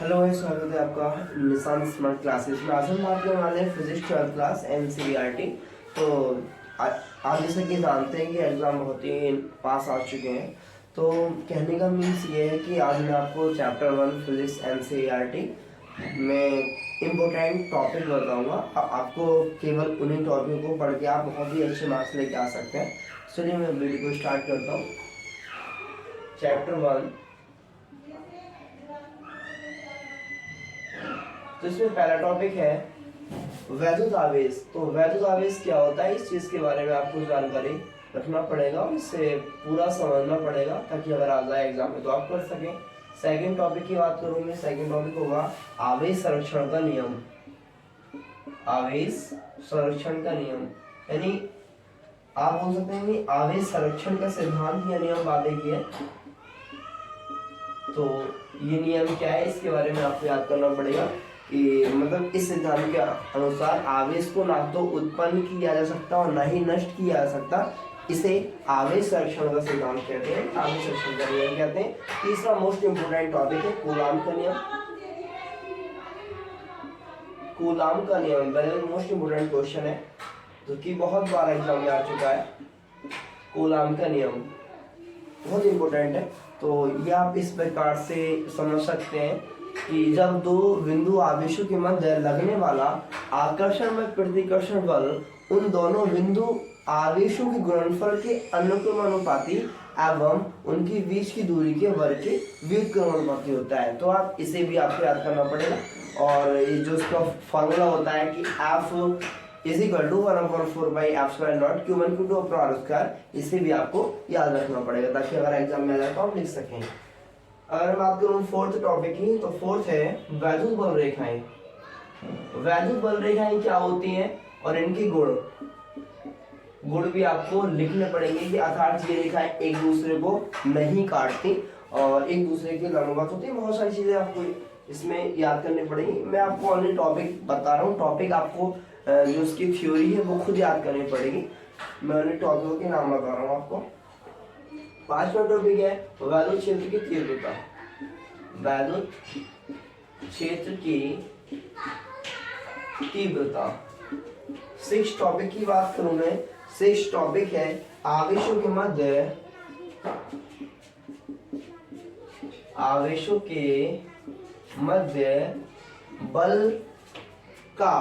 Hello है, स्वागत है आपका निशान स्मार्ट क्लासेस में। आज हम बात करने वाले हैं फिजिक्स 12th क्लास NCERT। तो आप जैसे कि जानते हैं कि एग्ज़ाम बहुत ही पास आ चुके हैं। तो कहने का मीन्स ये है कि आज मैं आपको चैप्टर 1 फिजिक्स NCERT में इम्पोर्टेंट टॉपिक बताऊंगा। आपको केवल उन्हीं टॉपिक को पढ़ के आप बहुत ही अच्छे मार्क्स लेके आ सकते हैं। चलिए मैं वीडियो को स्टार्ट करता हूँ। चैप्टर 1, तो इसमें पहला टॉपिक है वैद्युत आवेश। तो वैद्युत आवेश क्या होता है, इस चीज के बारे में आपको जानकारी रखना पड़ेगा और इससे पूरा समझना पड़ेगा ताकि अगर आ जाए एग्जाम में तो आप कर सकें। सेकंड टॉपिक की बात करूंगी। सेकंड टॉपिक होगा आवेश संरक्षण का नियम। आवेश संरक्षण का नियम यानी आप बोल सकते हैं कि आवेश संरक्षण का सिद्धांत या नियम बात की है। तो ये नियम क्या है, इसके बारे में आपको याद करना पड़ेगा कि मतलब इस सिद्धांत के अनुसार आवेश को ना तो उत्पन्न किया जा सकता और ना ही नष्ट किया जा सकता। इसे आवेश संरक्षण का सिद्धांत कहते हैं, आवेश संरक्षण का नियम कहते हैं। तीसरा मोस्ट इंपोर्टेंट टॉपिक है कूलाम का नियम। कूलाम का नियम वेरी मोस्ट इंपोर्टेंट क्वेश्चन है जो कि बहुत बार एग्जाम में आ चुका है। कूलाम का नियम बहुत इंपॉर्टेंट है। तो ये आप इस प्रकार से समझ सकते हैं कि जब दो बिंदु आवेशों के मध्य लगने वाला आकर्षण में प्रतिकर्षण बल उन दोनों बिंदु आवेशों के गुणनफल के अनुक्रमानुपाती एवं उनकी बीच की दूरी के वर्ग के व्युत्क्रमानुपाती होता है। तो आप इसे भी आपको याद करना पड़ेगा। और ये जो इसका फॉर्मूला होता है कि F is equal to 1/4 Q1 Q2 अपना R², इसे भी आपको याद रखना पड़ेगा ताकि अगर एग्जाम में आ जाए तो आप लिख सकें। अगर बात करूं फोर्थ टॉपिक की, तो फोर्थ है वैद्युत बल रेखाएं। वैद्युत बल रेखाएं क्या होती हैं और इनके गुण भी आपको लिखने पड़ेंगे कि अर्थात ये रेखाएं एक दूसरे को नहीं काटती और एक दूसरे के लंबवत होती है। बहुत सारी चीजें आपको इसमें याद करनी पड़ेगी। मैं आपको ओनली टॉपिक बता रहा हूँ। टॉपिक आपको जो उसकी थ्योरी है वो खुद याद करनी पड़ेगी। मैं ओनली टॉपिकों के नाम बता रहा हूँ आपको। पांचवा टॉपिक है वैद्युत क्षेत्र की तीव्रता। वैद्युत क्षेत्र की तीव्रता। सिक्स टॉपिक की बात करूं मैं। सिक्स टॉपिक है आवेशों के मध्य बल का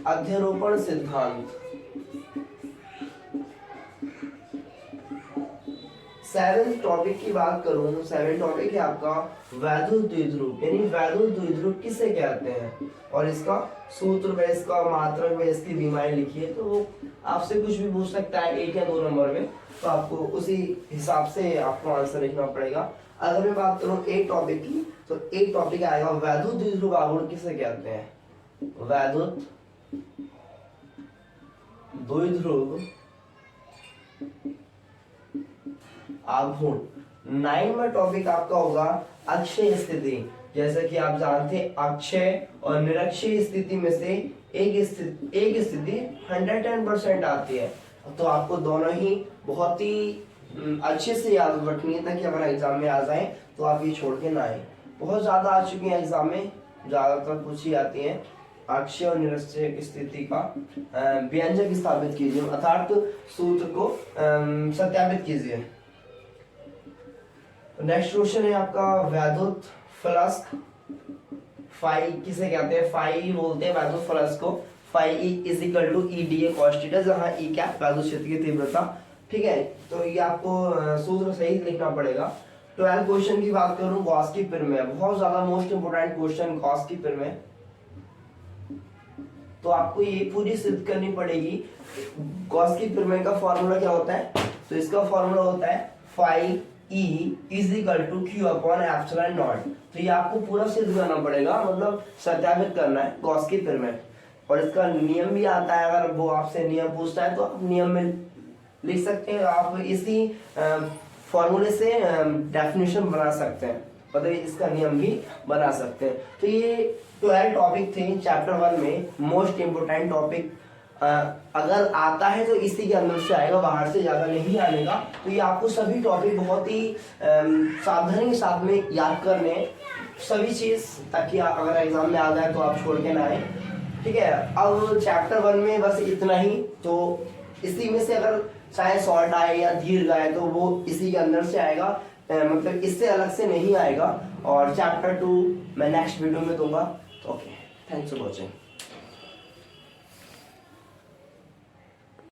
अध्यारोपण सिद्धांत। सेवेंथ टॉपिक की बात करूं, सेवेंथ टॉपिक है आपका वैद्युत द्विध्रुव। यानी वैद्युत द्विध्रुव किसे कहते हैं और इसका सूत्र व इसका मात्रक व इसकी विमाएं लिखिए। तो वो आपसे कुछ भी पूछ सकता है 1 या 2 नंबर में, तो आपको उसी हिसाब से आपको आंसर लिखना पड़ेगा। अगर मैं बात करूं एक टॉपिक की, तो एक टॉपिक आएगा वैद्युत द्विध्रुव आघूर्ण किसे कहते हैं। वैद्युत द्विध्रुव आघूर्ण। 9वां टॉपिक आपका होगा अक्षय स्थिति। जैसे कि आप जानते हैं अक्षय और निरक्षीय स्थिति में से एक स्थिति 110% आती है। तो आपको दोनों ही बहुत ही अच्छे से याद रखनी है ताकि अगर एग्जाम में आ जाए तो आप ये छोड़ के ना आए। बहुत ज्यादा आ चुकी है एग्जाम में, ज्यादातर पूछी आती है। अक्षय और निरक्षीय स्थिति का व्यंजक स्थापित कीजिए, अर्थात सूत्र को सत्यापित कीजिए। नेक्स्ट क्वेश्चन है आपका वैद्युत फ्लक्स। फाई किसे कहते हैं, फाई बोलते हैं वैद्युत फ्लक्स को। Phi is equal to EDA cos theta, जहां E क्या वैद्युत क्षेत्र की तीव्रता। ठीक है, तो ये आपको सूत्र सही लिखना पड़ेगा। 12 क्वेश्चन की बात करूं गॉस की प्रमेय, बहुत ज्यादा मोस्ट इंपोर्टेंट क्वेश्चन गॉस की प्रमेय। तो आपको ये पूरी सिद्ध करनी पड़ेगी। गॉस की प्रमेय का फॉर्मूला क्या होता है, तो इसका फॉर्मूला होता है phi E is equal to Q upon epsilon naught. तो ये आपको पूरा सिद्ध करना पड़ेगा, मतलब सत्यापित करना है गॉस की प्रमेय। और इसका नियम भी आता है, अगर वो आपसे नियम पूछता है तो आप नियम में लिख सकते हैं। आप इसी फॉर्मूले से डेफिनेशन बना सकते हैं, मतलब इसका नियम भी बना सकते हैं। तो ये 12 टॉपिक थे चैप्टर 1 में मोस्ट इंपोर्टेंट टॉपिक अगर आता है तो इसी के अंदर से आएगा, बाहर से ज़्यादा नहीं आने का। तो ये आपको सभी टॉपिक बहुत ही सावधानी के साथ में याद करने हैं, सभी चीज़, ताकि अगर एग्जाम में आ जाए तो आप छोड़ के ना आए। ठीक है, अब चैप्टर 1 में बस इतना ही। तो इसी में से अगर चाहे शॉर्ट आए या दीर्घ आए तो वो इसी के अंदर से आएगा, मतलब इससे अलग से नहीं आएगा। और चैप्टर 2 मैं नेक्स्ट वीडियो में दूंगा। Okay, thanks for watching.